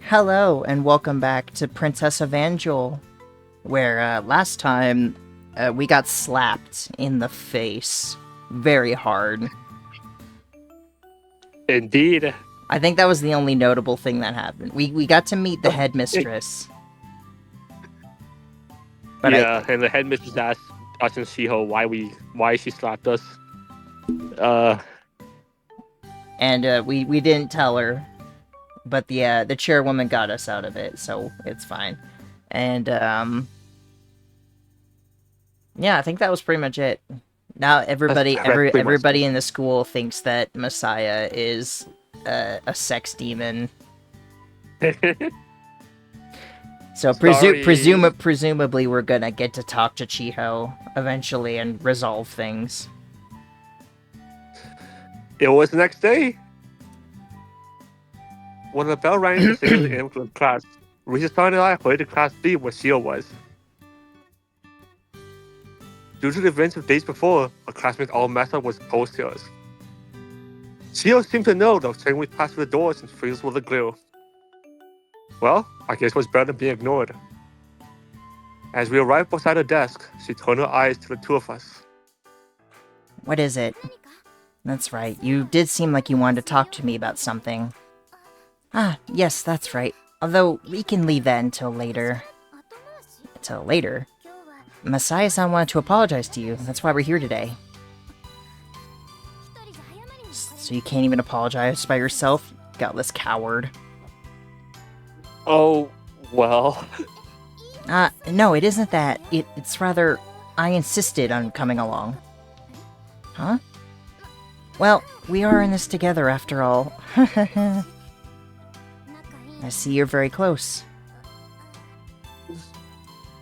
Hello, and welcome back to Princess Evangile, where last time we got slapped in the face very hard. Indeed. I think that was the only notable thing that happened. We got to meet the headmistress. But and the headmistress asked us and Chiho why she slapped us. We didn't tell her, but the chairwoman got us out of it, so it's fine. And yeah, I think that was pretty much it. Now everybody in the school thinks that Messiah is a sex demon. So presumably we're gonna get to talk to Chiho eventually and resolve things. It was the next day. When the bell rang to sing the anthem of class, Risa-san and I hurried to Class B where Chiho was. Due to the events of days before, our classmates all messed up was opposed to us. Chiho seemed to know that saying we passed through the doors and freeze with a glue. Well, I guess it was better than being ignored. As we arrived beside her desk, she turned her eyes to the two of us. What is it? That's right, you did seem like you wanted to talk to me about something. Ah, yes, that's right. Although, we can leave that until later. Until later? Messiah-san wanted to apologize to you, that's why we're here today. So you can't even apologize by yourself, gutless coward. Oh, well... No, it isn't that. It's rather, I insisted on coming along. Huh? Well, we are in this together after all. I see you're very close.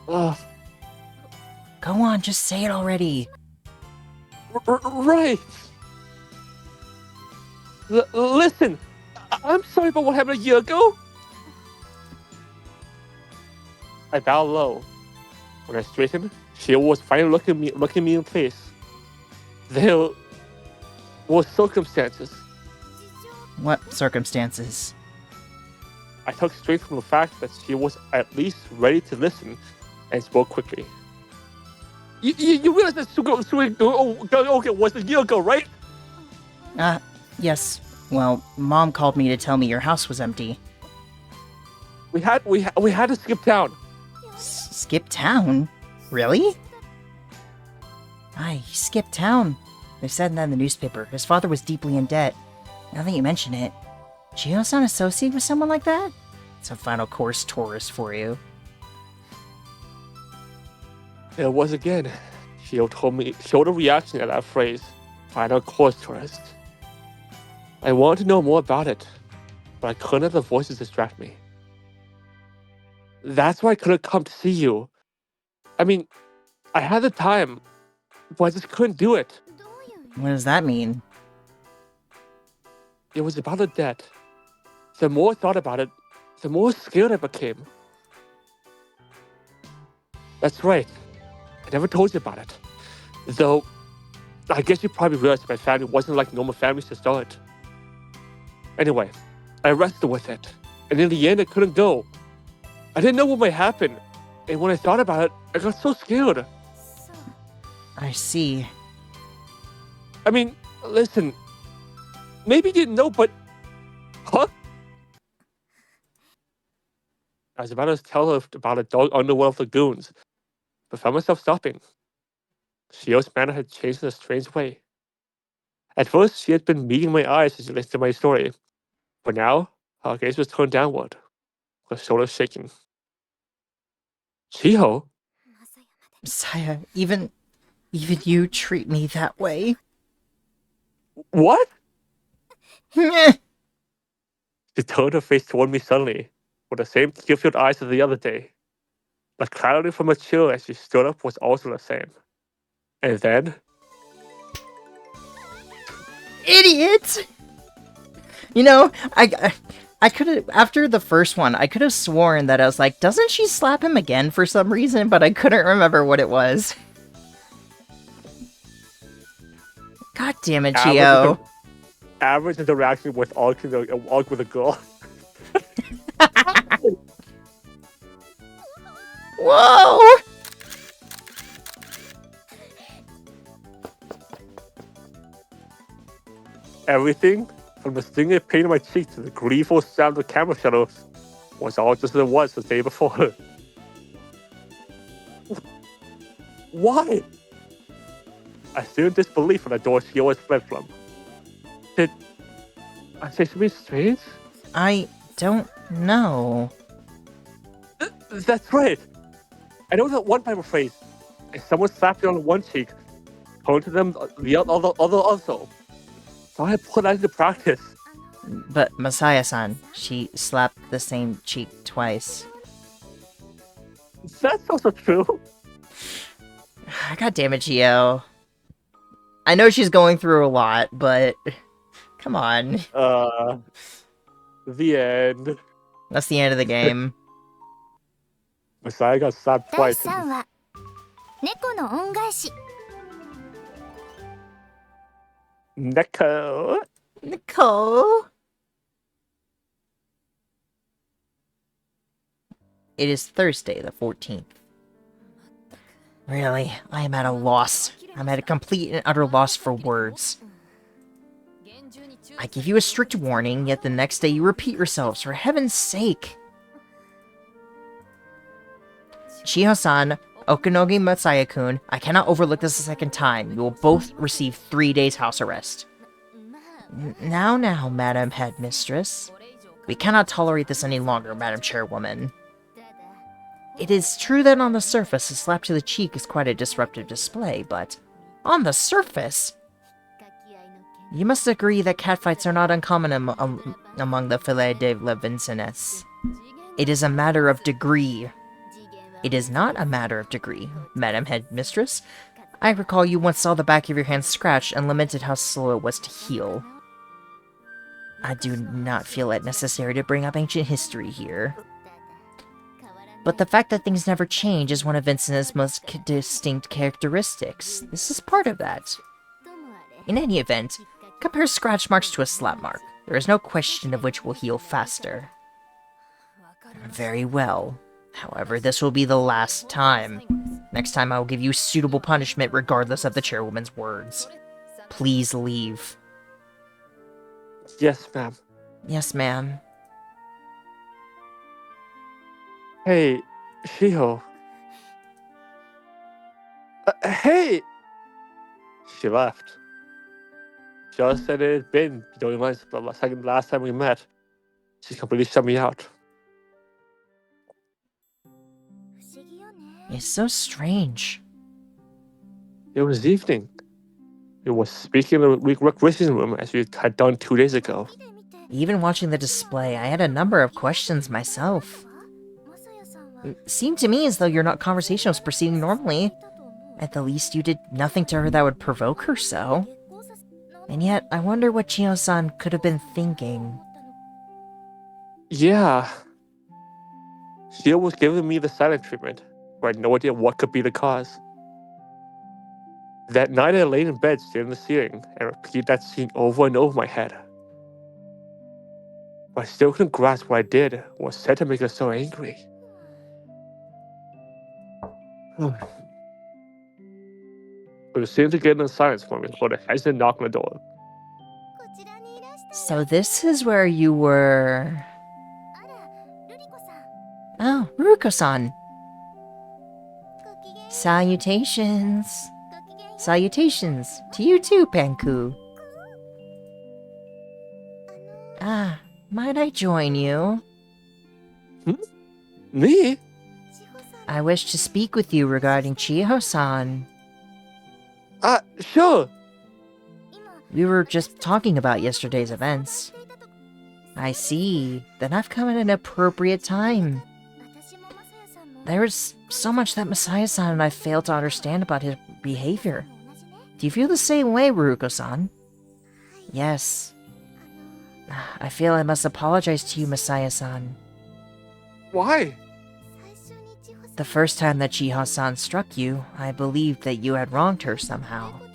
Go on, just say it already. Right. Listen, I'm sorry about what happened a year ago. I bowed low. When I straightened, she was finally looking me in the face. There were circumstances. What circumstances? I took straight from the fact that she was at least ready to listen and spoke quickly. You realize that okay, was a year ago, right? Yes. Well, Mom called me to tell me your house was empty. We had to skip town. Skip town? Really? He skipped town. They said that in the newspaper. His father was deeply in debt. Now that you mention it, Chiho-san associated with someone like that? It's a final course tourist for you. It was again. She showed a reaction at that phrase, final course tourist. I wanted to know more about it, but I couldn't let the voices distract me. That's why I couldn't come to see you. I mean, I had the time, but I just couldn't do it. What does that mean? It was about the debt. The more I thought about it, the more scared I became. That's right. I never told you about it. Though, I guess you probably realized my family wasn't like normal families to start. Anyway, I wrestled with it, and in the end I couldn't go. I didn't know what might happen, and when I thought about it, I got so scared. I see. I mean, listen, maybe you didn't know, but... Huh? I was about to tell her about a dark underworld of the Goons, but found myself stopping. Shio's manner had changed in a strange way. At first, she had been meeting my eyes as she listened to my story, but now, her gaze was turned downward, her shoulders shaking. Chiho? Messiah, even you treat me that way? What? She turned her face toward me suddenly, with the same tear-filled eyes as the other day. The clarity from her chill as she stood up was also the same. And then... Idiot! You know, I could have, after the first one, I could have sworn that I was like, doesn't she slap him again for some reason? But I couldn't remember what it was. God damn it, Chiho. Average interaction with with a girl. Whoa! Everything, from the stinging pain in my cheek to the gleeful sound of the camera shuttles, was all just as it was the day before. Why? I stood in disbelief when the door she always fled from. Did I say something strange? I don't know. That's right. I know that one Bible phrase. If someone slapped you on one cheek, turn to them the other also. So I put that into practice. But Masaya-san, she slapped the same cheek twice. That's also true. God damn it, Chiho. I know she's going through a lot, but come on. The end. That's the end of the game. Messiah got slapped 第 twice. 3話猫の恩返し Neko. Nicole? It is Thursday, the 14th. Really, I am at a loss. I'm at a complete and utter loss for words. I give you a strict warning, yet the next day you repeat yourselves, for heaven's sake. Chiho-san, Okanogi Masaya-kun, I cannot overlook this a second time. You will both receive 3 days house arrest. Now, Madam Headmistress. We cannot tolerate this any longer, Madam Chairwoman. It is true that on the surface, a slap to the cheek is quite a disruptive display, but on the surface, you must agree that catfights are not uncommon among the Filet de la Vincennes. It is a matter of degree. It is not a matter of degree, Madam Headmistress. I recall you once saw the back of your hand scratched and lamented how slow it was to heal. I do not feel it necessary to bring up ancient history here. But the fact that things never change is one of Vincennes' most distinct characteristics. This is part of that. In any event, compare scratch marks to a slap mark. There is no question of which will heal faster. Very well. However, this will be the last time. Next time I will give you suitable punishment regardless of the chairwoman's words. Please leave. Yes, ma'am. Yes, ma'am. Hey, Chiho. Hey! She left. Just said it had been during my last time we met. She completely shut me out. 不思議よね It's so strange. It was evening. It was speaking in the recreation room as we had done 2 days ago. 見て見て Even watching the display, I had a number of questions myself. マサヤさんは It seemed to me as though your conversation was proceeding normally. At the least, you did nothing to her that would provoke her so. 結婚させ And yet, I wonder what Chiho-san could have been thinking. Yeah. Chiho was giving me the silent treatment, but I had no idea what could be the cause. That night I lay in bed staring at the ceiling and repeated that scene over and over in my head. But I still couldn't grasp what I did was said to make her so angry. It was soon to get in silence for me before the hesitant knock on the door. こちらにいらした So this is where you were... あらルリコさん Oh, Ruko-san. ごきげんよう Salutations. ごきげんよう Salutations to you too, Panku. あの Ah, might I join you? Me? 千穂さん I wish to speak with you regarding Chiho-san. Sure. 今 We were just talking about yesterday's events. していたと I see. Then I've come at an appropriate time. 私もマサヤさんも There is so much that Masaya-san and I fail to understand about his behavior. 同じね Do you feel the same way, Ruko-san? Yes. あの I feel I must apologize to you, Masaya-san. Why? 最初に千穂さん The first time that Chiho-san struck you, I believed that you had wronged her somehow. ただ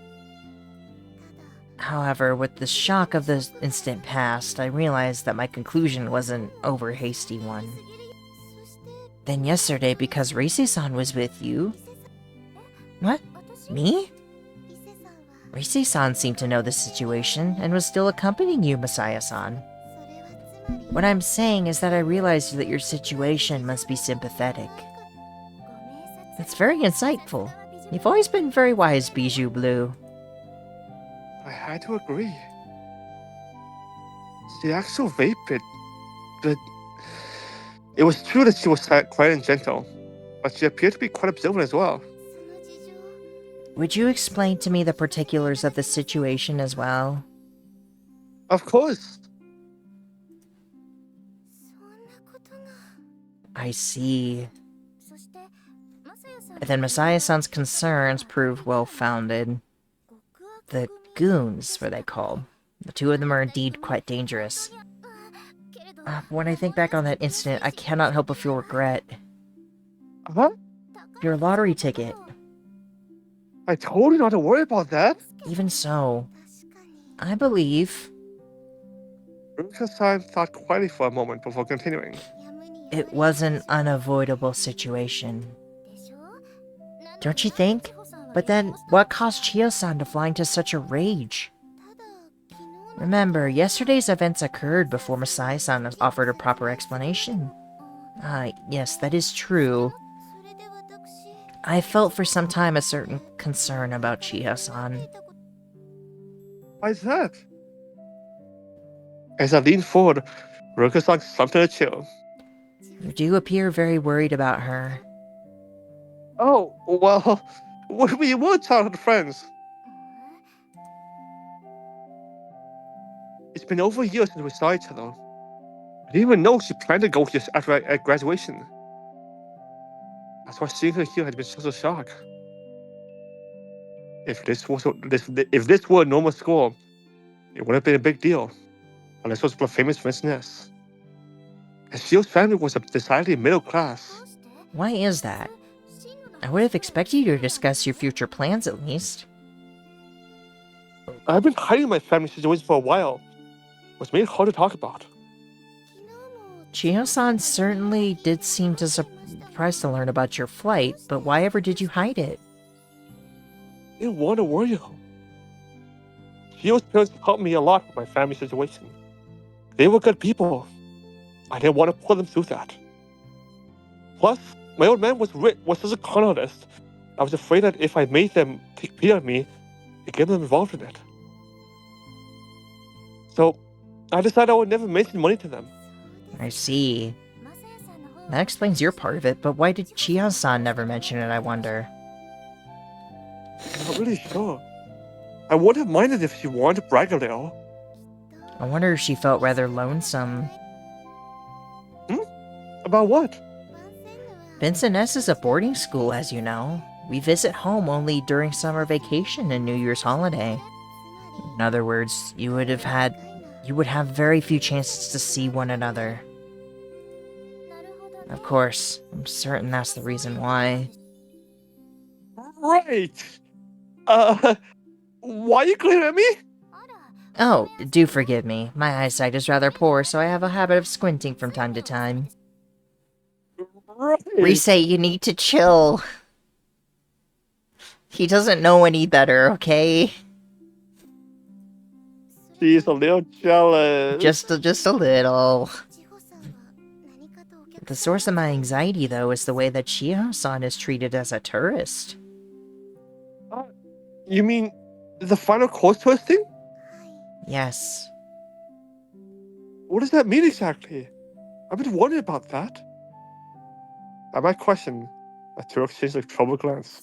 However, with the shock of the instant past, I realized that my conclusion was an over-hasty one. 過ぎるよそして Then yesterday, because Reise-san was with you. What? Me? Reise-san seemed to know the situation and was still accompanying you, Messiah-san. What I'm saying is that I realized that your situation must be sympathetic. That's very insightful. You've always been very wise, Bijou Blue. I had to agree. She actually vapid, but it was true that she was quiet and gentle, but she appeared to be quite observant as well. Would you explain to me the particulars of the situation as well? Of course. I see. Then Messiah-san's concerns proved well-founded. The Goons were they called. The two of them are indeed quite dangerous. When I think back on that incident, I cannot help but feel regret. Huh? Your lottery ticket. I told you not to worry about that. Even so, I believe Ruka-san thought quietly for a moment before continuing. it was an unavoidable situation. Don't you think? But then, what caused Chiho-san to fly into such a rage? Remember, yesterday's events occurred before Messiah-san offered a proper explanation. Yes, that is true. I felt for some time a certain concern about Chiho-san. Why is that? As I leaned forward, Ruka-san slumped in a chair. You do appear very worried about her. Oh, well, we were childhood friends. It's been over a year since we saw each other. I didn't even know she planned to go here after graduation. That's why seeing her here had been such a shock. If this were a normal school, it would have been a big deal. Unless it was for famous Vincent. And Shio's family was decidedly middle class. Why is that? I would have expected you to discuss your future plans at least. I've been hiding my family situation for a while, which made it hard to talk about. Chiho-san certainly did seem to surprised to learn about your flight, but why ever did you hide it? I didn't want to worry her. Shio's parents helped me a lot with my family situation. They were good people. I didn't want to put them through that. Plus, my old man was such a con artist. I was afraid that if I made them take pity on me, it'd get them involved in it. So, I decided I would never mention money to them. I see. That explains your part of it, but why did Chiho-san never mention it, I wonder? I'm not really sure. I wouldn't have minded if she wanted to brag a little. I wonder if she felt rather lonesome. About what? Vincent S is a boarding school, as you know. We visit home only during summer vacation and New Year's holiday. In other words, you would have very few chances to see one another. Of course, I'm certain that's the reason why. Right! Why are you glaring at me? Oh, do forgive me. My eyesight is rather poor, so I have a habit of squinting from time to time. Right. Rise, you need to chill. He doesn't know any better, okay? She's a little jealous. Just a little. The source of my anxiety, though, is the way that Chiho-san is treated as a tourist. You mean the final course tourist thing? Yes. What does that mean exactly? I've been wondering about that. At my question, a tour exchanged a troubled glance.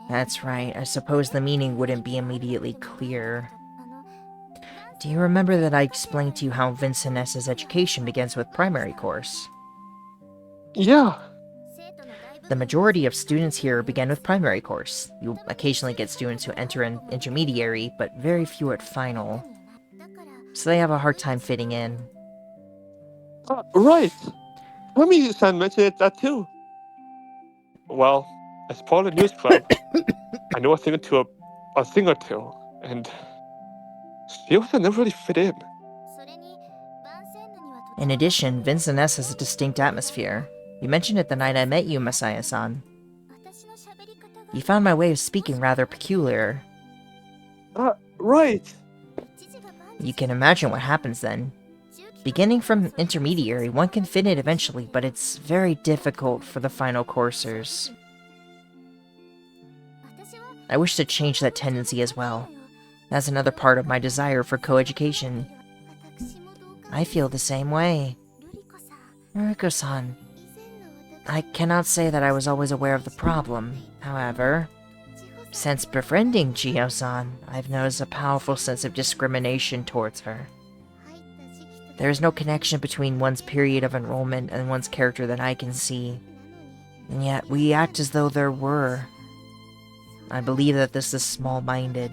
That's right. I suppose the meaning wouldn't be immediately clear. Do you remember that I explained to you how Vincent S.'s education begins with primary course? Yeah. The majority of students here begin with primary course. You occasionally get students who enter an intermediary, but very few at final. So they have a hard time fitting in. Right. Tommy-san mentioned that too. Well, as part of the news club, I know a thing or two, and she also never really fit in. In addition, Vincent S has a distinct atmosphere. You mentioned it the night I met you, Masaya-san. 私の喋り方が You found my way of speaking rather peculiar. Right. 知事が万 You can imagine what happens then. Beginning from intermediary, one can fit it eventually, but it's very difficult for the final coursers. 私は I wish to change that tendency as well. That's another part of my desire for co-education. 私もどうか I feel the same way. ルリコさん Ruko-san, 以前の私 I cannot say that I was always aware of the problem. However, 千穂さん since befriending Chiho-san, I've noticed a powerful sense of discrimination towards her. 入った時期と There is no connection between one's period of enrollment and one's character that I can see. なのに And yet, we act as though there were. I believe that this is small-minded.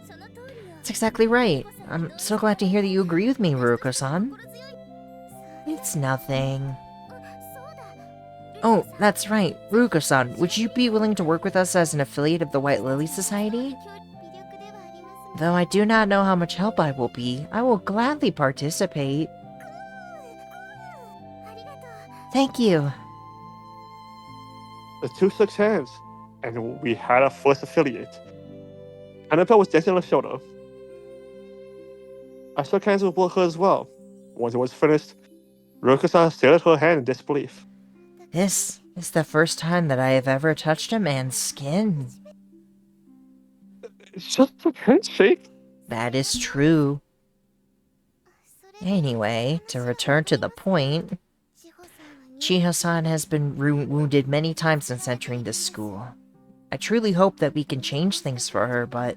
その通りよ That's exactly right. I'm so glad to hear that you agree with me, Ruko-san. 心強い It's nothing. そうだ Oh, that's right. Ruko-san, would you be willing to work with us as an affiliate of the White Lily Society? 微力ではありますが Though I do not know how much help I will be, I will gladly participate. ありがとう Thank you. The two shook hands, and we had our first affiliate. Annabelle was dancing on the shoulder. I shook hands with her as well. Once it was finished, Ruko-san stared at her hand in disbelief. This is the first time that I have ever touched a man's skin. It's just a handshake. That is true. それ Anyway, to return to the point, 千穂さんは Chiho-san has been wounded many times since entering this school. I truly hope that we can change things for her, but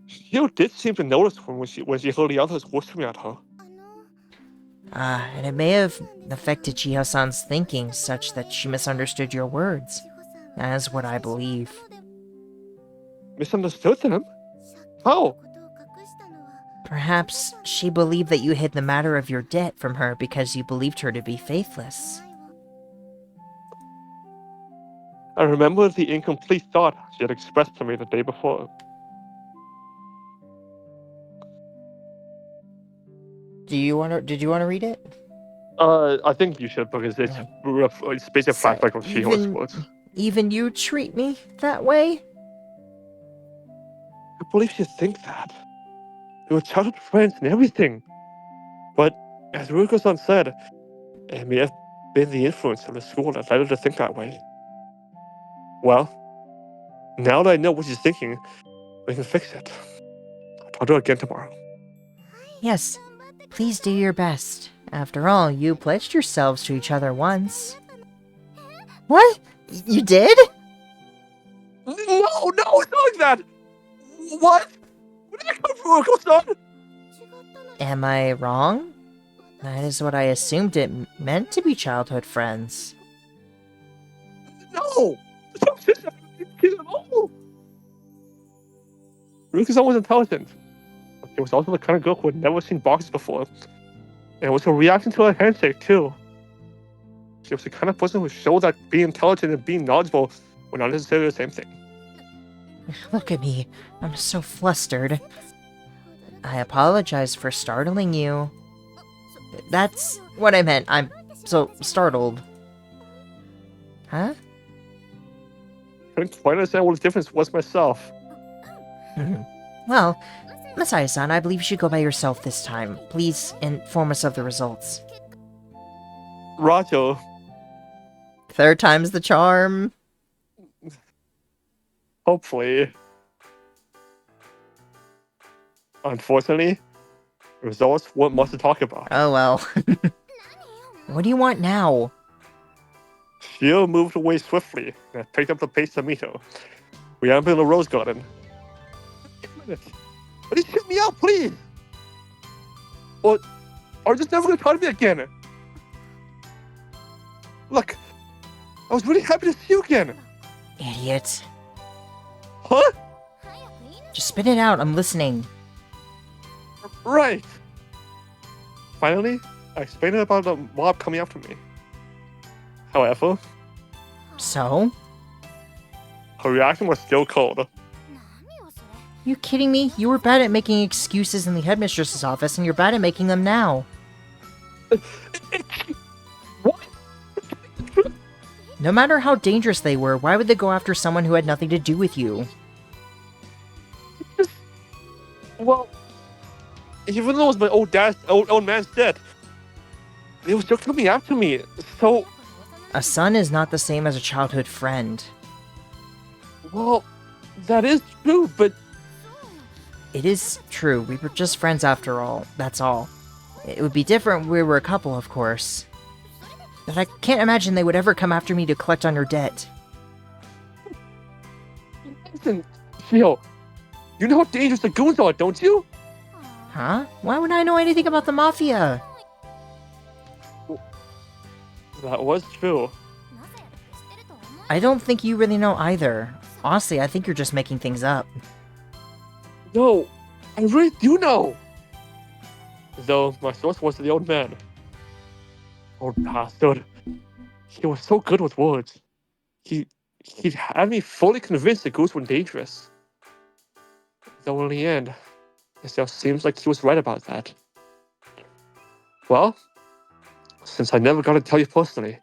Chiho did seem to notice when she heard the others whispering at her. あの and it may have affected Chiho-san's thinking such that she misunderstood your words, 千穂さんは as what I believe. Misunderstood them? 借金 How? のことを隠したのは Perhaps she believed that you hid the matter of your debt from her because you believed her to be faithless. 前を I remember the incomplete thought she had expressed to me the day before. Did you want to read it? I think you should because it's basically a So, flashback of Chiho's even- words. Even you treat me that way? I believe you think that. We were childhood friends and everything. But as Ruko-san said, it may have been the influence of the school that led her to think that way. Well, now that I know what she's thinking, we can fix it. I'll talk to her again tomorrow. Yes, please do your best. After all, you pledged yourselves to each other once. What? You did? No, it's not like that! What? Where did that come from, Ruko-san? 違ったの Am I wrong? That is what I assumed it meant to be childhood friends. No! At all! Ruko-san was intelligent. But she was also the kind of girl who had never seen boxes before. And it was her reaction to her handshake, too. She was the kind of person who showed that being intelligent and being knowledgeable were not necessarily the same thing. Look at me. I'm so flustered. I apologize for startling you. That's what I meant. I'm so startled. Huh? I couldn't quite understand what the difference was myself. Well, Masaya-san, I believe you should go by yourself this time. Please inform us of the results. Rajo, Third time's the charm. hopefully. Unfortunately, results weren't much to talk about. Oh well. What do you want now? Chiho moved away swiftly and picked up the pace to meet her. We entered the rose garden. Wait a minute. Please hear me out, please! Or are you just never gonna talk to me again? Look, I was really happy to see you again. Idiot. Huh? 早く言いな Just spit it out, I'm listening. Right. Finally, I explained about the mob coming after me. However, So? her reaction was still cold. 何よそれ You kidding me? You were bad at making excuses in the headmistress's office, and you're bad at making them now. No matter how dangerous they were, why would they go after someone who had nothing to do with you? Well, even though it was my old man's dead, they were still coming after me. So, A son is not the same as a childhood friend. well, that is true, but It is true, we were just friends after all, that's all. It would be different if we were a couple, of course. But I can't imagine they would ever come after me to collect on your debt. listen, Chiho, you know how dangerous the goons are, don't you? Huh? Why would I know anything about the Mafia? That was true. I don't think you really know either. Honestly, I think you're just making things up. No, I really do know. Though my source was the old man. Old bastard. He was so good with words. He had me fully convinced the goons were dangerous. Though in the end, it still seems like he was right about that. Well, since I never got to tell you personally,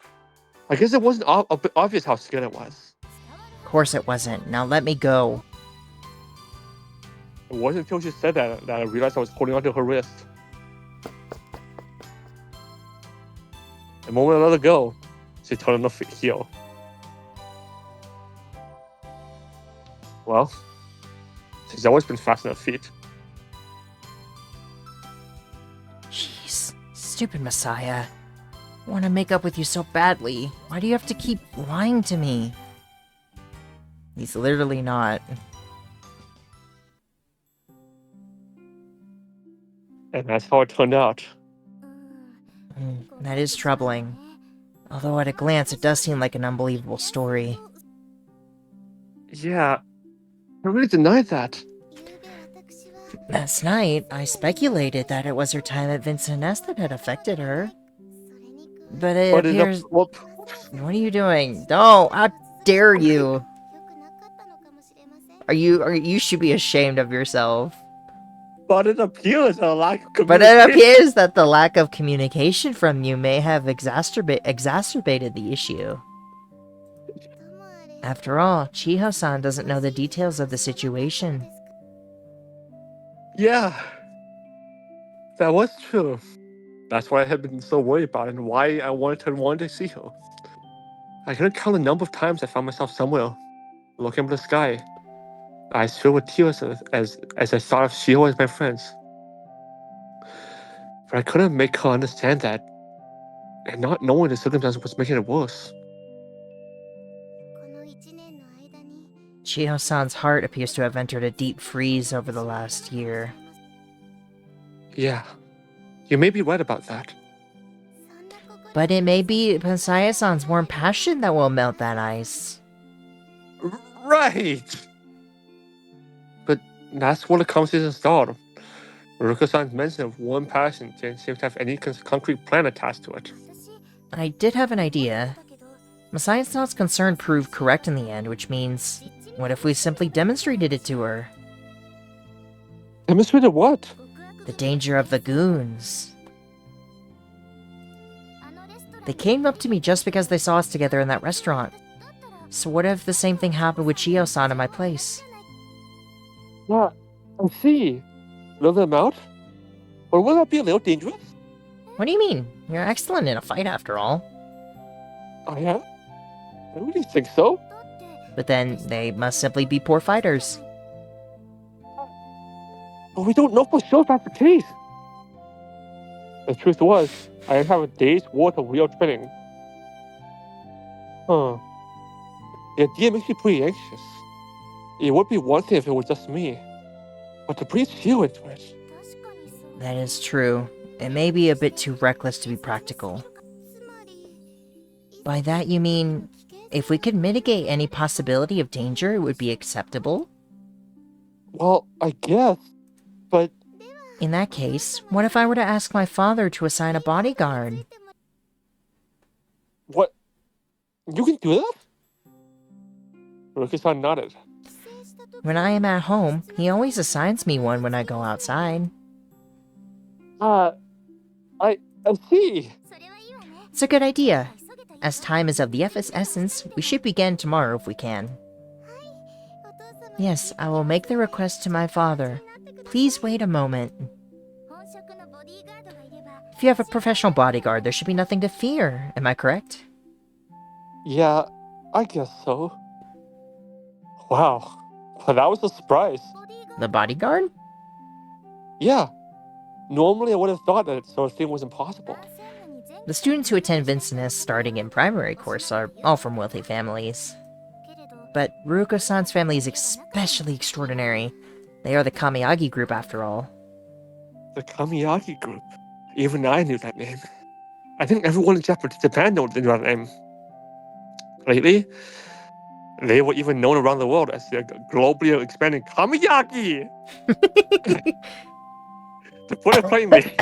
I guess it wasn't a bit obvious how scared it was. Of course it wasn't. Now let me go. It wasn't until she said that I realized I was holding onto her wrist. The moment I let her go, she turned on the heel. Well, she's always been fast on her feet. Jeez, stupid Messiah. I want to make up with you so badly. Why do you have to keep lying to me? He's literally not. And that's how it turned out. That is troubling. Although at a glance, it does seem like an unbelievable story. Yeah, I really denied that. Last night, I speculated that it was her time at Vincent S that had affected her. But it appears... What are you doing? No! How dare you! You should be ashamed of yourself. But it appears a lack of communication. But it appears that the lack of communication from you may have exacerbated the issue. After all, Chiho-san doesn't know the details of the situation. Yeah, that was true. That's why I had been so worried about it and why I wanted to see her. I couldn't count the number of times I found myself somewhere, looking up at the sky, eyes filled with tears as I thought of Chiho as my friends. But I couldn't make her understand that, and not knowing the circumstance was making it worse. Chiho-san's heart appears to have entered a deep freeze over the last year. Yeah, you may be right about that. But it may be Messiah-san's warm passion that will melt that ice. Right! But that's what the conversation started. Ruka-san's mention of warm passion didn't seem to have any concrete plan attached to it. I did have an idea. Messiah-san's concern proved correct in the end, which means, what if we simply demonstrated it to her? Demonstrated what? The danger of the goons. They came up to me just because they saw us together in that restaurant. So what if the same thing happened with Chiho-san in my place? Yeah, I see. Lure them out? Or will that be a little dangerous? What do you mean? You're excellent in a fight after all. I am? I really think so. But then they must simply be poor fighters. But we don't know for sure if that's the case. The truth was, I didn't have a day's worth of real training. The idea makes me pretty anxious. It would be one thing if it was just me. But to breathe you into it. That is true. It may be a bit too reckless to be practical. By that you mean, if we could mitigate any possibility of danger, it would be acceptable? Well, I guess, but... In that case, what if I were to ask my father to assign a bodyguard? What? You can do that? Ruki-san nodded. When I am at home, he always assigns me one when I go outside. I see. It's a good idea. as time is of the essence, we should begin tomorrow if we can. Yes, I will make the request to my father. Please wait a moment. If you have a professional bodyguard, there should be nothing to fear. Am I correct? Yeah, I guess so. Wow. Well, that was a surprise. The bodyguard? Yeah. Normally I would have thought that sort of thing was impossible. The students who attend Vincent S starting in primary course are all from wealthy families. But Ruko-san's family is especially extraordinary. They are the Kamiyagi group after all. The Kamiyagi group. Even I knew that name. I think everyone in Japan knows that name. Lately, they were even known around the world as the globally expanding Kamiyagi! To put it plainly,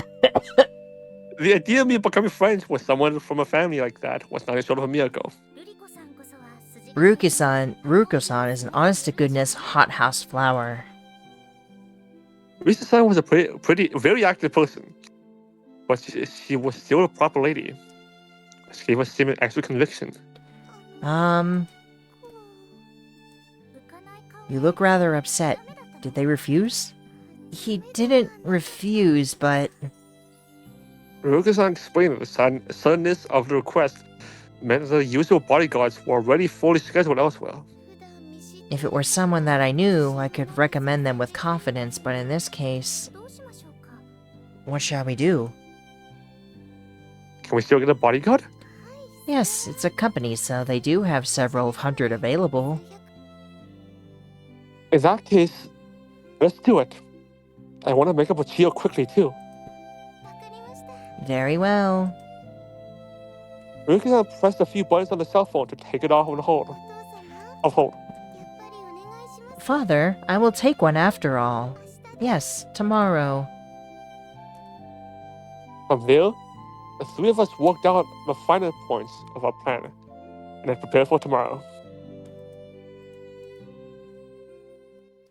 the idea of me becoming friends with someone from a family like that was not a sort of a miracle. Ruko-san is an honest-to-goodness hothouse flower. Risa-san was a very active person, but she was still a proper lady. She gave us some extra conviction. You look rather upset. Did they refuse? He didn't refuse, but... Ruka-san explained that the suddenness of the request meant the usual bodyguards were already fully scheduled elsewhere. If it were someone that I knew, I could recommend them with confidence, but in this case... What shall we do? Can we still get a bodyguard? Yes, it's a company, so they do have several hundred available. In that case, let's do it. I want to make up with Chiho quickly too. Very well. Ruka-san pressed a few buttons on the cell phone to take it off on hold. Father, I will take one after all. Yes, tomorrow. From there, the three of us worked out the final points of our plan and then prepared for tomorrow.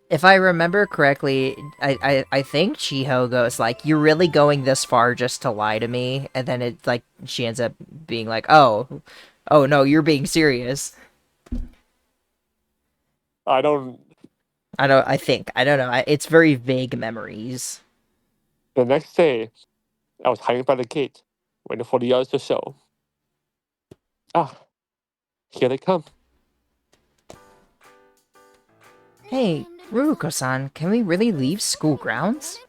If I remember correctly, I think Chiho goes like, "You're really going this far just to lie to me?" And then it's like, she ends up being like, oh no, you're being serious. I don't know, it's very vague memories. The next day, I was hiding by the gate, waiting for the others to show. Ah, here they come. Hey, Ruko-san, can we really leave school grounds?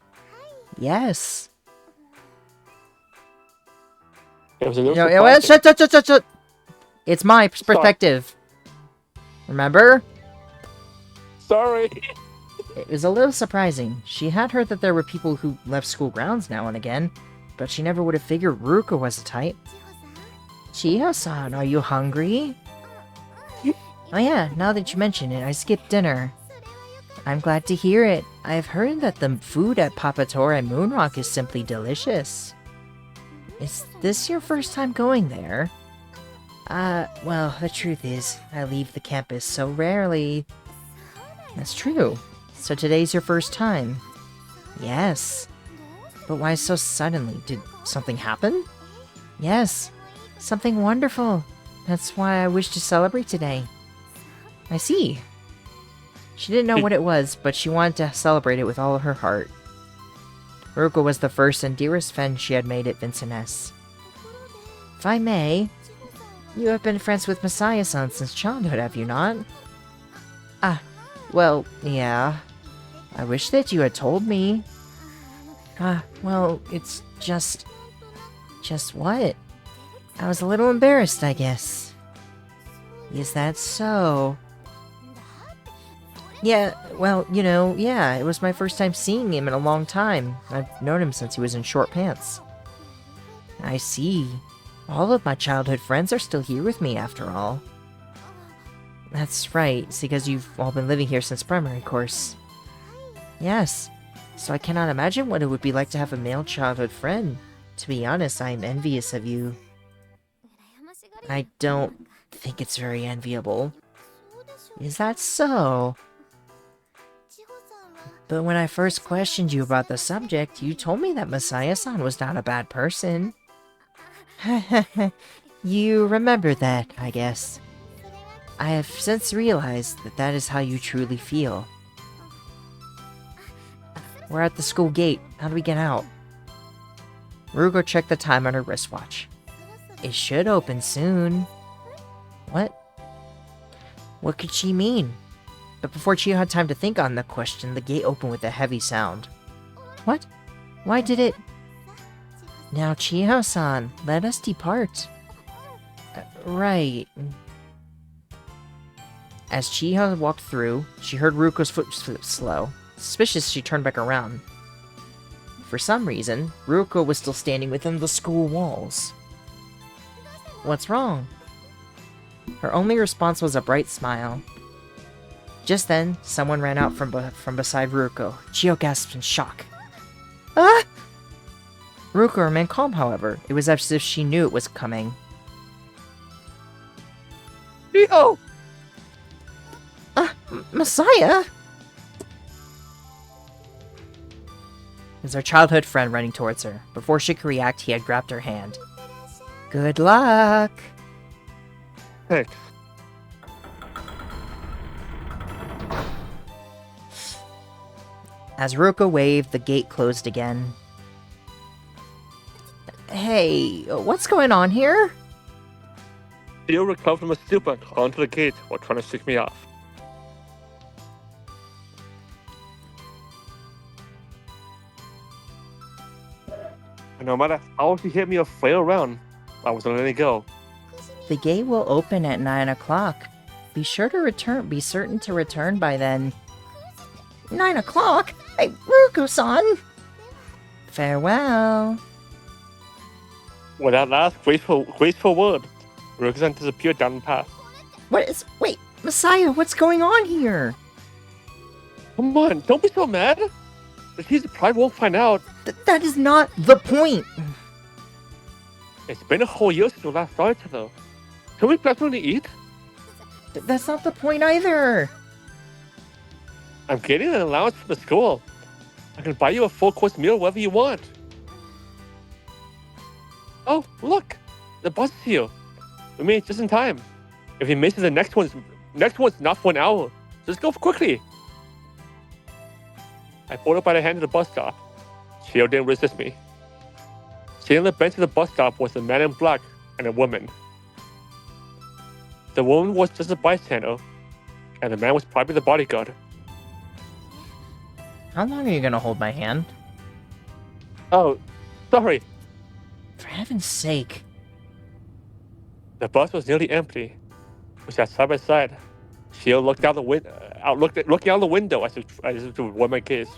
Yes. It was a little Shut. It's my perspective. Remember? Sorry. It was a little surprising. She had heard that there were people who left school grounds now and again, but she never would have figured Ruko was the type. Chiho-san, are you hungry? Oh yeah, now that you mention it, I skipped dinner. I'm glad to hear it. I've heard that the food at Papatora and Moonrock is simply delicious. Is this your first time going there? Well, the truth is, I leave the campus so rarely. That's true. So today's your first time? Yes. But why so suddenly? Did something happen? Yes. Something wonderful. That's why I wish to celebrate today. I see. She didn't know what it was, but she wanted to celebrate it with all of her heart. Ruko was the first and dearest friend she had made at Vincent S. If I may, you have been friends with Messiah-san since childhood, have you not? Well, yeah. I wish that you had told me. Well, it's just... Just what? I was a little embarrassed, I guess. Is that so? Yeah, well, yeah, it was my first time seeing him in a long time. I've known him since he was in short pants. I see. All of my childhood friends are still here with me, after all. That's right, it's because you've all been living here since primary course. Yes, so I cannot imagine what it would be like to have a male childhood friend. To be honest, I am envious of you. I don't think it's very enviable. Is that so? But when I first questioned you about the subject, you told me that Messiah-san was not a bad person. You remember that, I guess. I have since realized that that is how you truly feel. We're at the school gate. How do we get out? Ruko checked the time on her wristwatch. It should open soon. What? What could she mean? But before Chiho had time to think on the question, the gate opened with a heavy sound. What? Why did it... Now, Chiho-san, let us depart. Right. As Chiho walked through, she heard Ruko's footsteps slow. Suspicious, she turned back around. For some reason, Ruko was still standing within the school walls. What's wrong? Her only response was a bright smile. Just then, someone ran out from beside Ruko. Chiho gasped in shock. Ah! Ruko remained calm, however. It was as if she knew it was coming. Chiho! Messiah? It was her childhood friend running towards her. Before she could react, he had grabbed her hand. Good luck! Thanks. As Ruko waved, the gate closed again. Hey, what's going on here? You recovered from a stupid onto the gate while trying to stick me off. And no matter how she hit me or flail around, I was gonna let it go. The gate will open at 9 o'clock. Be certain to return by then. 9 o'clock? Hey, Ruko-san! Farewell. With that last graceful word, Ruko-san disappeared down the path. Wait, Messiah, what's going on here? Come on, don't be so mad. He's probably won't find out. That is not the point. It's been a whole year since we last saw each other. Can we grab something to eat? That's not the point either. I'm getting an allowance from the school. I can buy you a full-course meal wherever you want. Oh, look! The bus is here. We made it just in time. If you miss it, the next one's not for an hour. Just go quickly. I pulled up by the hand of the bus stop. Chiho didn't resist me. Sitting on the bench of the bus stop was a man in black and a woman. The woman was just a bystander, and the man was probably the bodyguard. How long are you gonna hold my hand? Oh, sorry. For heaven's sake. The bus was nearly empty. We sat side by side. Chiho looked out the looking out the window as if to avoid my gaze.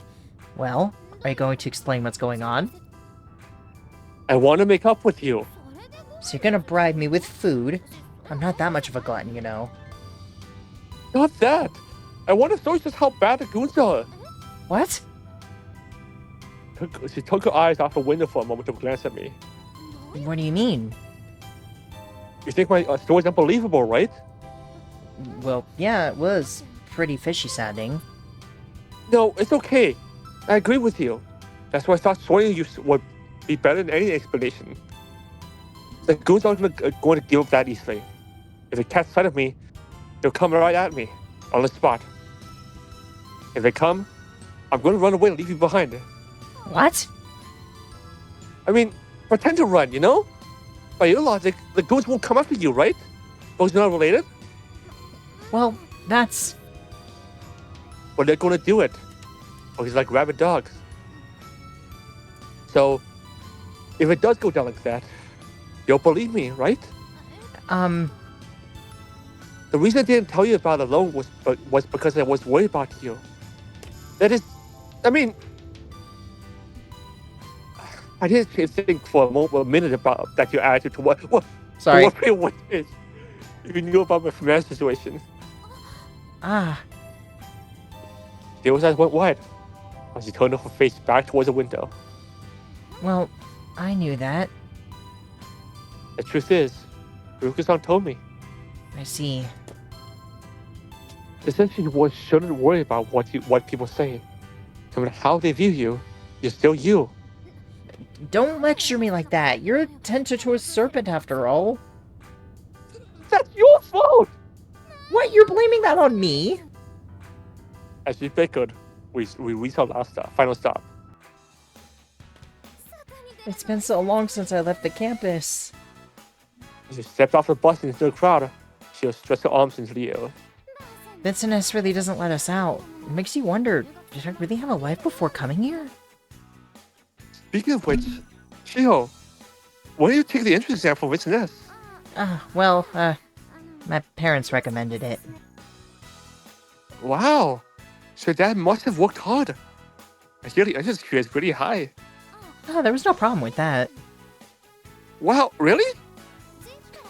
Well, are you going to explain what's going on? I want to make up with you. So you're gonna bribe me with food? I'm not that much of a glutton, you know. Not that. I want to show you just how bad the goons are. What? She took her eyes off the window for a moment to glance at me. What do you mean? You think my story's unbelievable, right? Well, yeah, it was pretty fishy sounding. No, it's okay. I agree with you. That's why I thought showing you would be better than any explanation. The goons aren't going to give up that easily. If they catch sight of me, they'll come right at me, on the spot. If they come, I'm going to run away and leave you behind. What? I mean, pretend to run, you know? By your logic, the goons won't come after you, right? Those are not related? Well, that's... But they're going to do it. Or he's like rabid dogs. So, if it does go down like that, you'll believe me, right? The reason I didn't tell you about it alone was because I was worried about you. That is, I mean, I didn't think for a minute about that your attitude to what Sorry. what it is. You knew about my financial situation. Ah. Theo's eyes went wide as she turned her face back towards the window. Well, I knew that. The truth is, Ruko-san told me. I see. Essentially, you shouldn't worry about what people say. No matter how they view you, you're still you. Don't lecture me like that. You're a tentator's serpent after all. fault! What? You're blaming that on me? As we figured, we reached our last stop, final stop. It's been so long since I left the campus. As she stepped off the bus into the crowd, she stretched her arms into the air. Vincent S. really doesn't let us out. It makes you wonder, did I really have a life before coming here? Speaking of which, Chiho, why don't you take the entrance exam for Vincent S? My parents recommended it. Wow, so Dad must have worked hard. I hear the entrance fee is pretty high. Oh, there was no problem with that. Wow, really?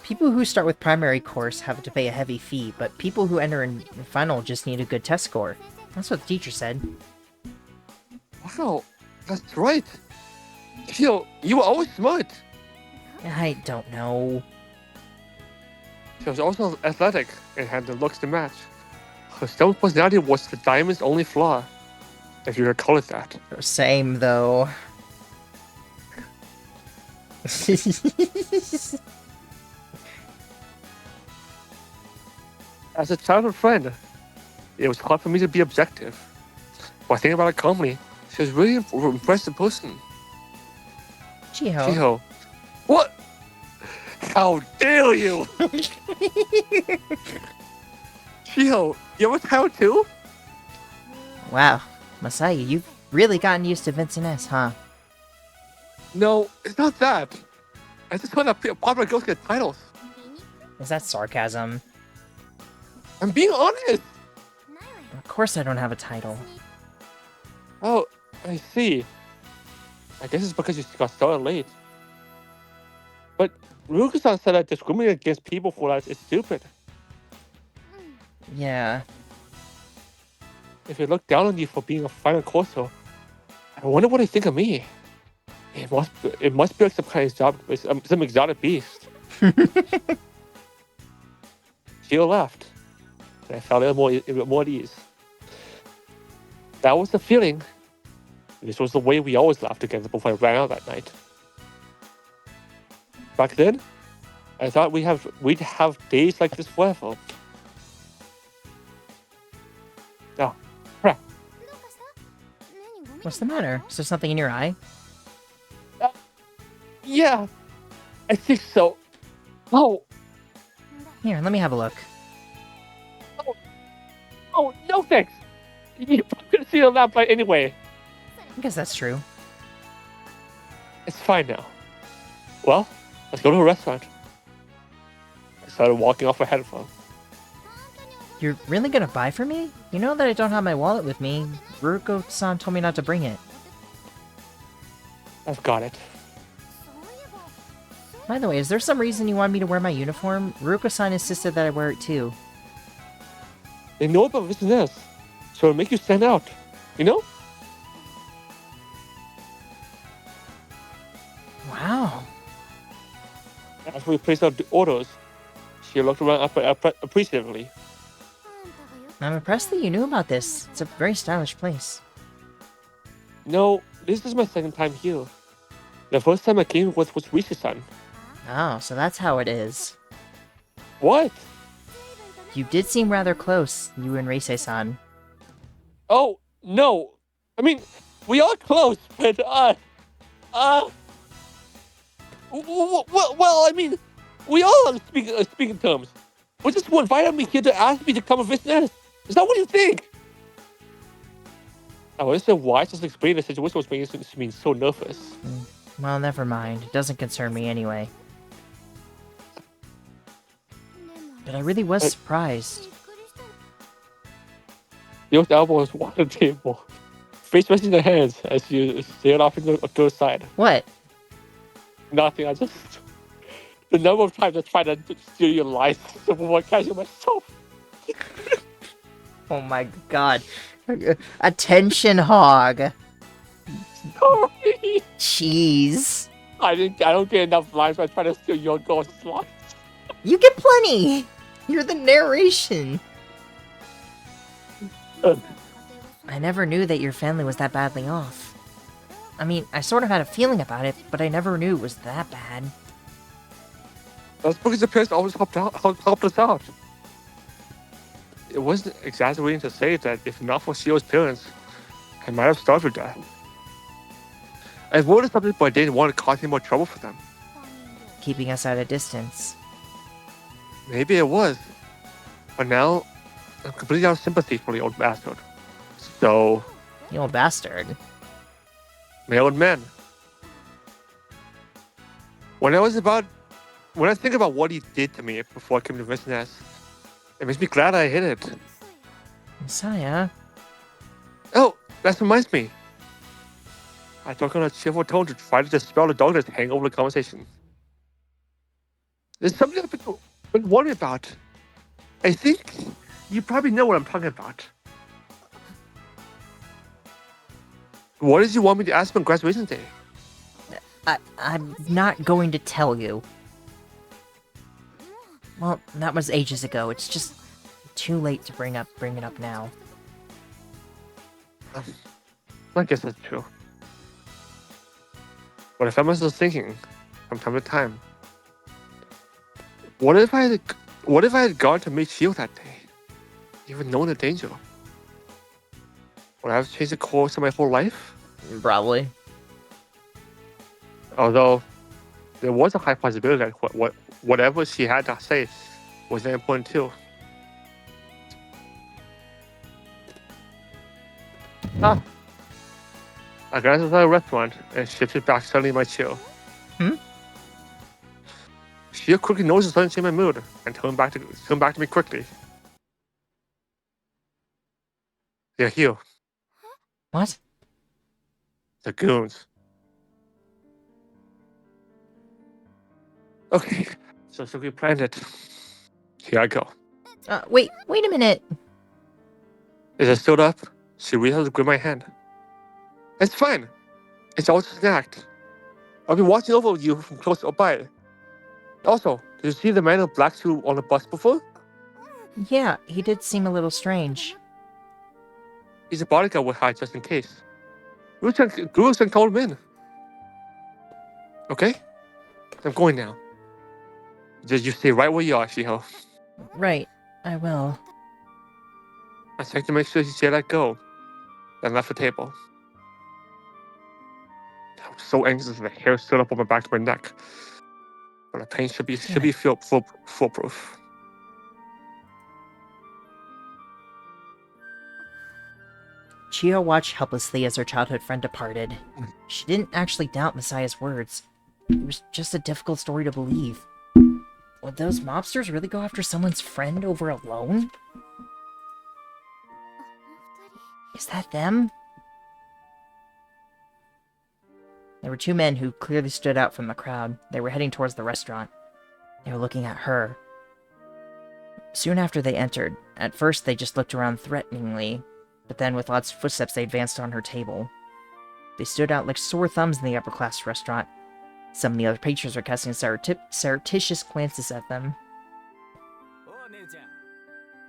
People who start with primary course have to pay a heavy fee, but people who enter in final just need a good test score. That's what the teacher said. Wow, that's right. Chiho, you were always smart. I don't know. She was also athletic and had the looks to match. Her stubborn personality was the diamond's only flaw, if you could call it that. Same, though. As a childhood friend, it was hard for me to be objective. But thinking about her calmly, she was really an impressive person. Chiho. Chiho. What? How dare you? Chiho, you have a title too? Wow. Masai, you've really gotten used to Vincent S., huh? No, it's not that. I just want to popular girls get titles. Is that sarcasm? I'm being honest. Of course I don't have a title. Oh, I see. I guess it's because you got started late. But Ruka-san said that discriminating against people for that is stupid. Yeah. If they look down on you for being a final corso, I wonder what they think of me. It must be like some kind of some exotic beast. Chiho left, and I felt a bit more at ease. That was the feeling. This was the way we always laughed together before I ran out that night. Back then, I thought we'd have days like this forever. Now, crap. What's the matter? Is there something in your eye? Yeah, I think so. Oh, Here, let me have a look. oh, no thanks. You're gonna see the lamp light anyway. I guess that's true. It's fine now. Well, let's go to a restaurant. I started walking off ahead of her. You're really gonna buy for me? You know that I don't have my wallet with me. Ruko-san told me not to bring it. I've got it. By the way, is there some reason you want me to wear my uniform? Ruko-san insisted that I wear it too. They know about business, so it'll make you stand out. You know? Wow. As we placed our orders, she looked around appreciatively. I'm impressed that you knew about this. It's a very stylish place. No, this is my second time here. The first time I came was Rishi-san. Oh, so that's how it is. What? You did seem rather close, you and Reise-san. Oh, no. I mean, we are close, but, well, I mean, we all are speaking terms. But just invited me here to ask me to come and visit. Is that what you think? I was so wise just explain the situation was making me so nervous. Well, never mind. It doesn't concern me anyway. But I really was surprised. Your elbow was on the table, face resting the hands as you stared off into the other side. What? Nothing. I just the number of times I tried to steal your life before catching myself. Oh my god. Attention hog. Sorry. Jeez. I don't get enough lines by trying to steal your girl's lines. You get plenty! You're the narration. I never knew that your family was that badly off. I mean, I sort of had a feeling about it, but I never knew it was that bad. That's because the parents always helped us out. It wasn't exaggerating to say that if not for Chiho's parents, I might have starved to death. I wanted something, but I didn't want to cause any more trouble for them. Keeping us at a distance. Maybe it was, but now I'm completely out of sympathy for the old bastard. So, You old bastard. my old man. When I think about what he did to me before I came to Business, it makes me glad I hit it. Messiah? Oh, that reminds me. I talk on a cheerful tone to try to dispel the darkness hanging over the conversation. There's something I've been wondering about. I think you probably know what I'm talking about. What did you want me to ask on graduation day? I'm not going to tell you. Well, that was ages ago. It's just too late to bring it up now. I guess that's true. But I found myself thinking from time to time, what if I had gone to meet Chiho that day, even knowing the danger? Would I have changed the course of my whole life? Probably. Although there was a high possibility that whatever she had to say was very important too. I glanced at the restaurant and shifted back suddenly in my chair. She quickly noticed the sudden change in my mood and turned back to me quickly. They're here. What? The Goons. Okay, so we planned it. Here I go. Wait a minute. As I stood up, she reached out to grip my hand. It's fine. It's all just an act. I'll be watching over you from close by. Also, did you see the man in black suit on the bus before? Yeah, he did seem a little strange. He's a bodyguard we hired just in case. Guru can call him in. Okay? I'm going now. Just you stay right where you are, Chiho. Right, I will. I checked to make sure she let go, then left the table. I was so anxious that the hair stood up on my back to my neck. But the pain should be foolproof. Chiho watched helplessly as her childhood friend departed. She didn't actually doubt Messiah's words. It was just a difficult story to believe. Would those mobsters really go after someone's friend over a loan? Is that them? There were two men who clearly stood out from the crowd. They were heading towards the restaurant. They were looking at her. Soon after they entered, at first they just looked around threateningly, but then with lots of footsteps they advanced on her table. They stood out like sore thumbs in the upper-class restaurant. Some of the other patrons were casting surreptitious glances at them.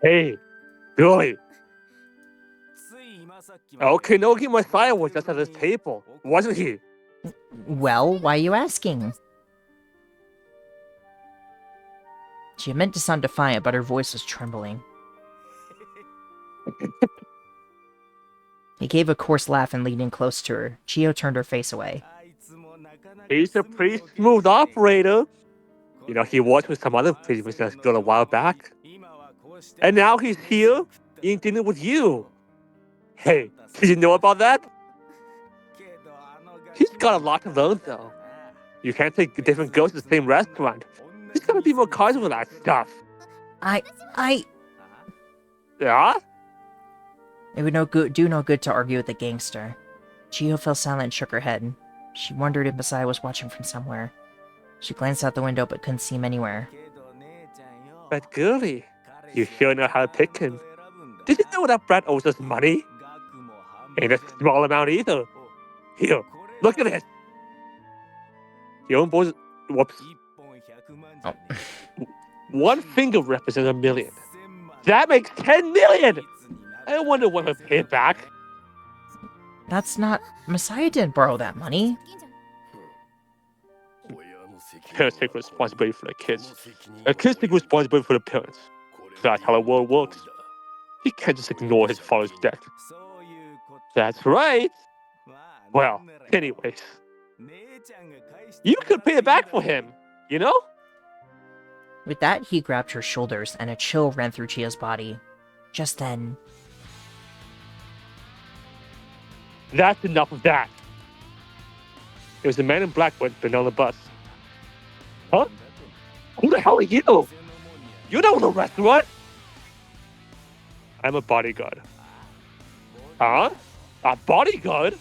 Hey, Billy. Okay, no, Messiah was just at this table, wasn't he? Well, why are you asking? She had meant to sound defiant, but her voice was trembling. He gave a coarse laugh and leaned in close to her. Chiho turned her face away. He's a pretty smooth operator. You know, he worked with some other pretty business girl a while back. And now he's here, eating dinner with you. Hey, did you know about that? He's got a lot to learn, though. You can't take different girls to the same restaurant. He's gotta be more cautious with that stuff. Yeah? It would do no good to argue with the gangster. Chiho fell silent and shook her head. She wondered if Messiah was watching from somewhere. She glanced out the window but couldn't see him anywhere. But girlie, you sure know how to pick him. Did you know that Brad owes us money? Ain't a small amount either. Here, look at it. Whoops. Oh. One finger represents 1 million. That makes 10 million! I wonder when he'll pay it back. That's not... Messiah didn't borrow that money. Parents take responsibility for their kids. And kids take responsibility for their parents. That's how the world works. He can't just ignore his father's death. That's right. Well, anyways, you could pay it back for him, you know? With that, he grabbed her shoulders, and a chill ran through Chiyo's body. Just then... That's enough of that. It was the man in black who had been on the bus. Huh? Who the hell are you? You don't own the restaurant. I'm a bodyguard. Huh? A bodyguard?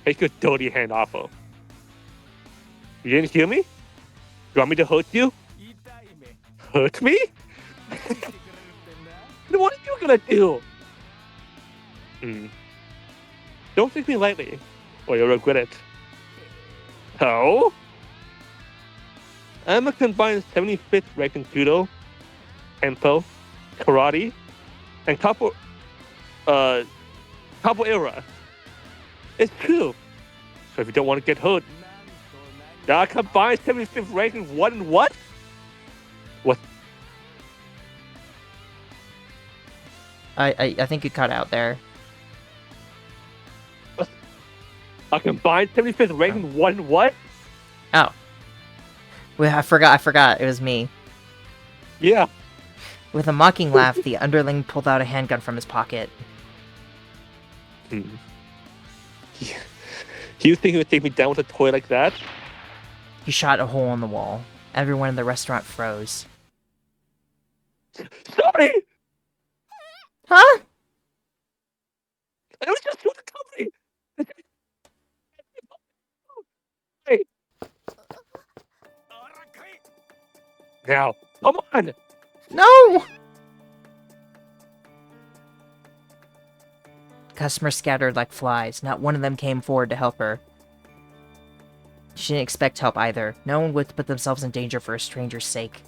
Take your dirty hand off her. You didn't hear me? You want me to hurt you? Hurt me? What are you gonna do? Don't take me lightly, or you'll regret it. Oh? I'm a combined 75th rank in judo, tempo, karate, and capoeira. It's true. So if you don't want to get hurt, I combined 75th rank in what and what? What? I think you cut out there. A combined 75th rank in what and what? Oh. Wait, I forgot. It was me. Yeah. With a mocking laugh, the underling pulled out a handgun from his pocket. You think he would take me down with a toy like that? He shot a hole in the wall. Everyone in the restaurant froze. Sorry! Huh? I was just doing the company! Hey. Now, come on! No! Customers scattered like flies. Not one of them came forward to help her. She didn't expect help either. No one would put themselves in danger for a stranger's sake.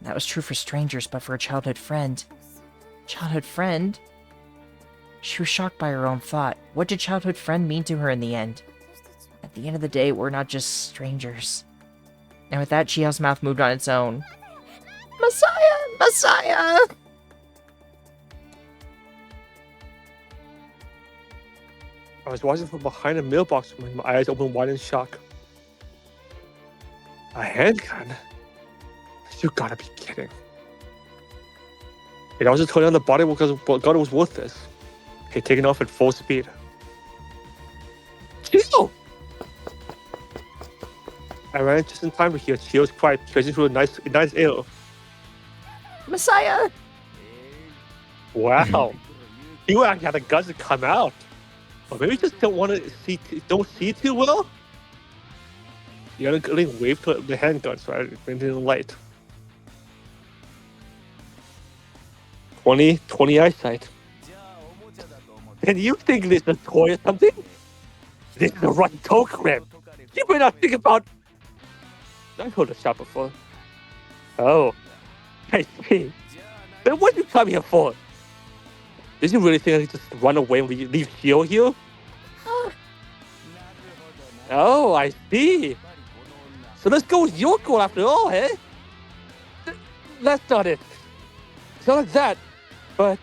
That was true for strangers, but for a childhood friend. Childhood friend? She was shocked by her own thought. What did childhood friend mean to her in the end? At the end of the day, we're not just strangers. And with that, Chiho's mouth moved on its own. Messiah! Messiah! I was watching from behind a mailbox when my eyes opened wide in shock. A handgun? You gotta be kidding. It also turned on the body because God was worth this. Okay, taking off at full speed. Chiho! I ran just in time to hear Chiho's cry piercing through a nice air. Messiah! Wow. You actually had the guts to come out. Or maybe you just don't see too well? The other girl waved to the handgun so I went in the light. 20 eyesight. And you think this is a toy or something? This is a rotten toe crib. You better not think about... I've heard of shop before. Oh, I see. Then what did you come here for? Did you really think I could just run away and leave Chiho here? Oh, I see. So let's go with your goal after all, eh? That's not it. It's not like that, but...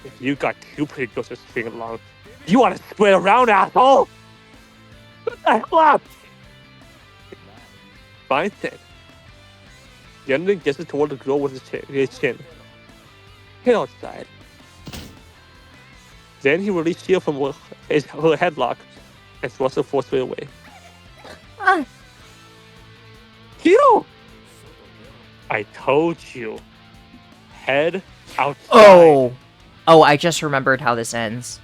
If you got two pretty girls to string along, you want to spread around, asshole! What the hell up? Fine then. The underling gestures toward the girl with his chin. Head outside. Then he released Chiho from her headlock and thrust her forcefully away. Chiho! I told you. Head outside. Oh, I just remembered how this ends.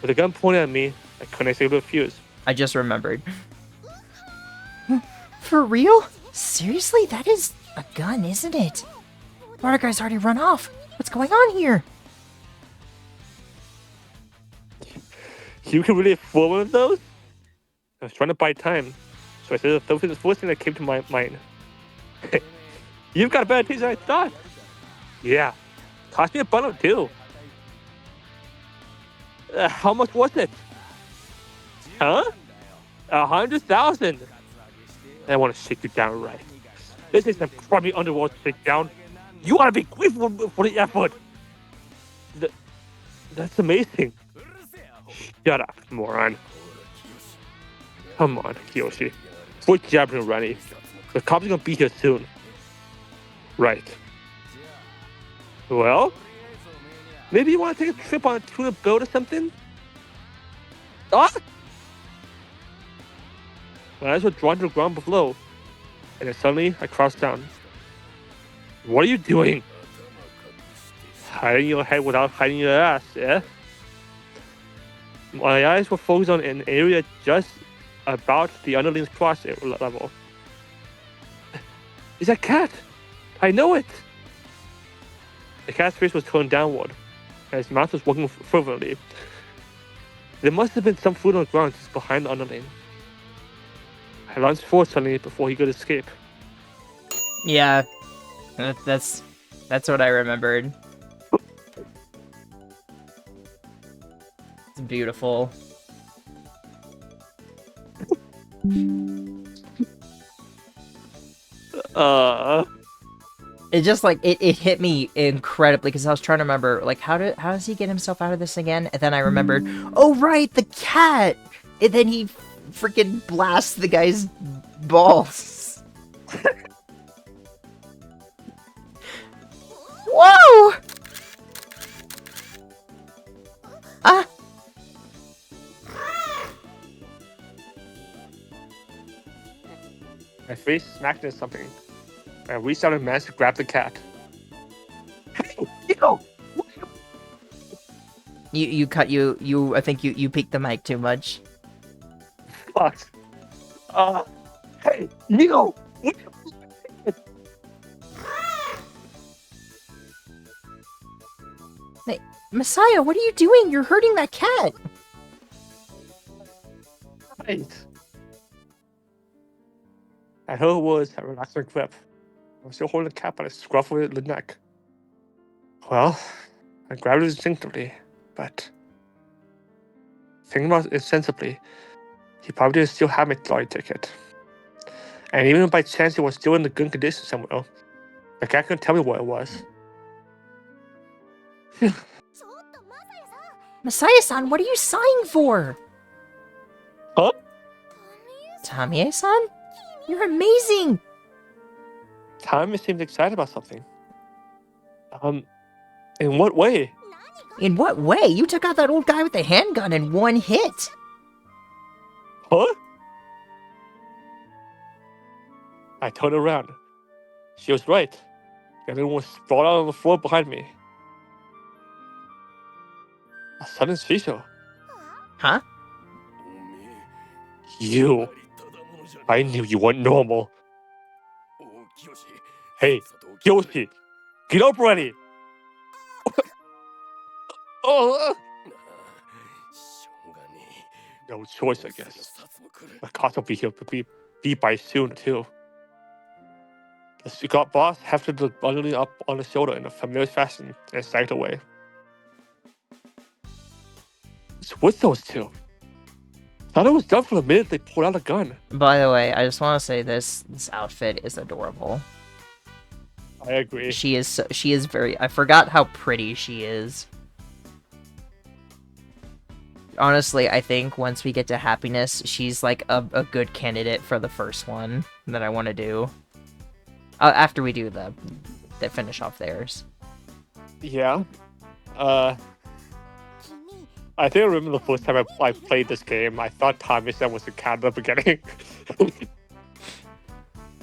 With a gun pointed at me, I couldn't execute a fuse. I just remembered. For real? Seriously? That is a gun, isn't it? The other guy's already run off. What's going on here? You can really afford one of those? I was trying to buy time, so I said the first thing that came to my mind. You've got a better taste than I thought. Yeah, cost me a bundle too. How much was it? Huh? 100,000. I want to shake you down right. This is a crummy underworld shakedown. You ought to be grateful for the effort. That's amazing. Shut up, moron. Come on, Kiyoshi. Quit jabbering, Rennie. The cops are gonna be here soon. Right. Well, maybe you want to take a trip on a tuna boat or something? Ah! My eyes were drawn to the ground below, and then suddenly I crouched down. What are you doing? Hiding your head without hiding your ass, eh? My eyes were focused on an area just about the underling's cross level. It's a cat! I know it! The cat's face was turned downward, and his mouth was working fervently. There must have been some food on the ground just behind the underling. I lunged forward suddenly before he could escape. Yeah, that's what I remembered. It's beautiful. It just like it hit me incredibly because I was trying to remember like how does he get himself out of this again? And then I remembered, oh right, the cat. And then he freaking blasts the guy's balls. Whoa! Ah! My face smacked into something. I reached out and managed to grab the cat. Hey, Chiho! You I think you peeked the mic too much. Fuck. Hey, Chiho! Hey, Messiah, what are you doing? You're hurting that cat. Right. I heard words that relaxed my grip. I was still holding the cat by the scruff of the neck. Well, I grabbed it instinctively, but thinking about it sensibly, he probably didn't still have my lottery ticket. And even if by chance it was still in the good condition somewhere, the cat couldn't tell me what it was. Messiah-san, what are you sighing for? Huh? Tamie-san? You're amazing! Tommy seemed excited about something. In what way? In what way? You took out that old guy with the handgun in one hit. Huh? I turned around. She was right. The other one was sprawled out on the floor behind me. A sudden seizure. Huh? You. I knew you weren't normal. Hey, Yoshi, get up already! Oh! No choice, I guess. The cops will be here to be by soon, too. The boss hefted the bundle up on the shoulder in a familiar fashion and sagged away. What's with those two? Thought it was done for the minute they pulled out a gun. By the way, I just want to say this outfit is adorable. I agree. She is very... I forgot how pretty she is. Honestly, I think once we get to Happiness, she's like a good candidate for the first one that I want to do. After we do the finish off theirs. Yeah. I think I remember the first time I played this game, I thought Tommy-san was the cat at the beginning.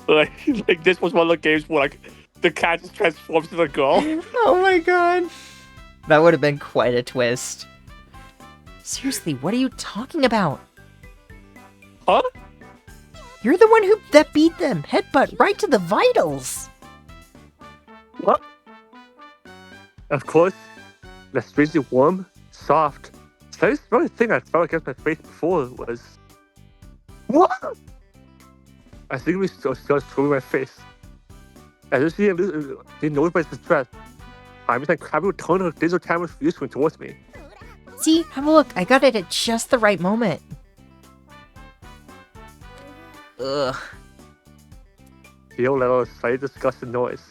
like this was one of the games where like the cat just transforms into a girl. Oh my god. That would have been quite a twist. Seriously, what are you talking about? Huh? You're the one that beat them, headbutt right to the vitals. What? Of course, the strangely warm, soft, slightly smelly thing I felt against my face before was... What? I think we started scrubbing my face. As if she didn't notice my distress, I was like having a ton of digital cameras view screen towards me. See, have a look. I got it at just the right moment. Ugh. Chiho let out a slightly disgusted noise.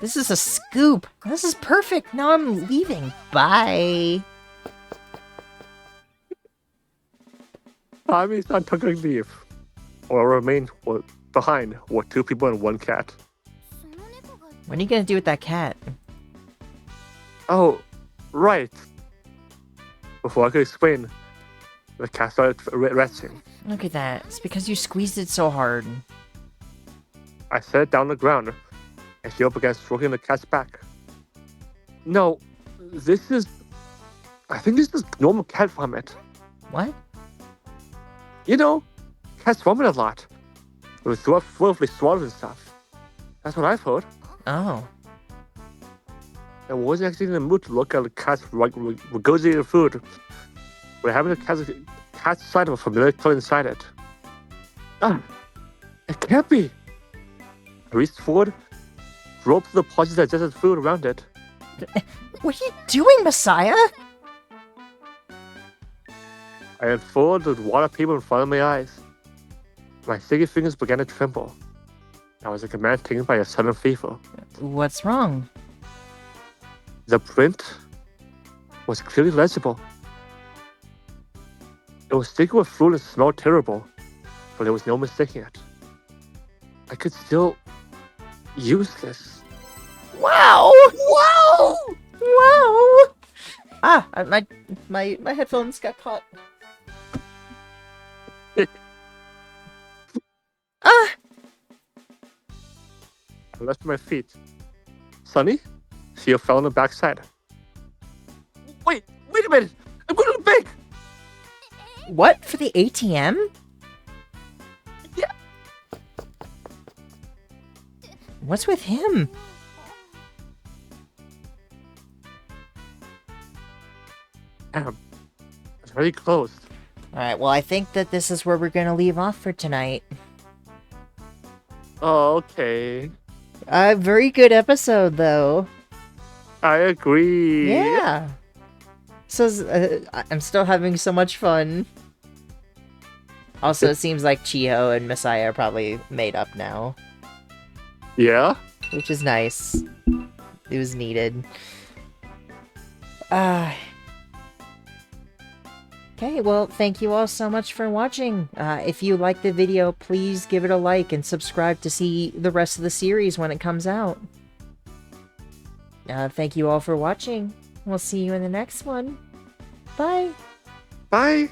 This is a scoop. This is perfect. Now I'm leaving. Bye. Tommy-san took a leave. Or remained behind with 2 people and 1 cat. その猫が What are you gonna do with that cat? Oh, right. Before I could explain, the cat started retching. Look at that. It's because you squeezed it so hard. I set it down on the ground, and Chiho began stroking the cat's back. No, this is... I think this is normal cat vomit. What? You know, cats vomit a lot. It was full of swallows and stuff. That's what I've heard. Oh. I wasn't actually in the mood to look at the cat's regurgitated food. We're having the cat's sight of a familiar color inside it. Ah, it can't be. I reached forward, groped the partially digested food around it. What are you doing, Messiah? I unfolded the water paper in front of my eyes. My sticky fingers began to tremble. I was like a man taken by a sudden fever. What's wrong? The print was clearly legible. It was sticky with fruit and smelled terrible, but there was no mistaking it. I could still use this. Wow! Wow! Wow! Ah, my headphones got caught. Ah! I left my feet. Sonny? She fell on the backside. Wait a minute! I'm going to the bank! What? For the ATM? Yeah. What's with him? Damn. It's already closed. Alright, well, I think that this is where we're gonna leave off for tonight. Oh, okay. A very good episode, though. I agree. Yeah. So, I'm still having so much fun. Also, it seems like Chiho and Messiah are probably made up now, Yeah? which is nice. It was needed. Okay, well, thank you all so much for watching. If you liked the video, please give it a like and subscribe to see the rest of the series when it comes out. Thank you all for watching. We'll see you in the next one. Bye! Bye!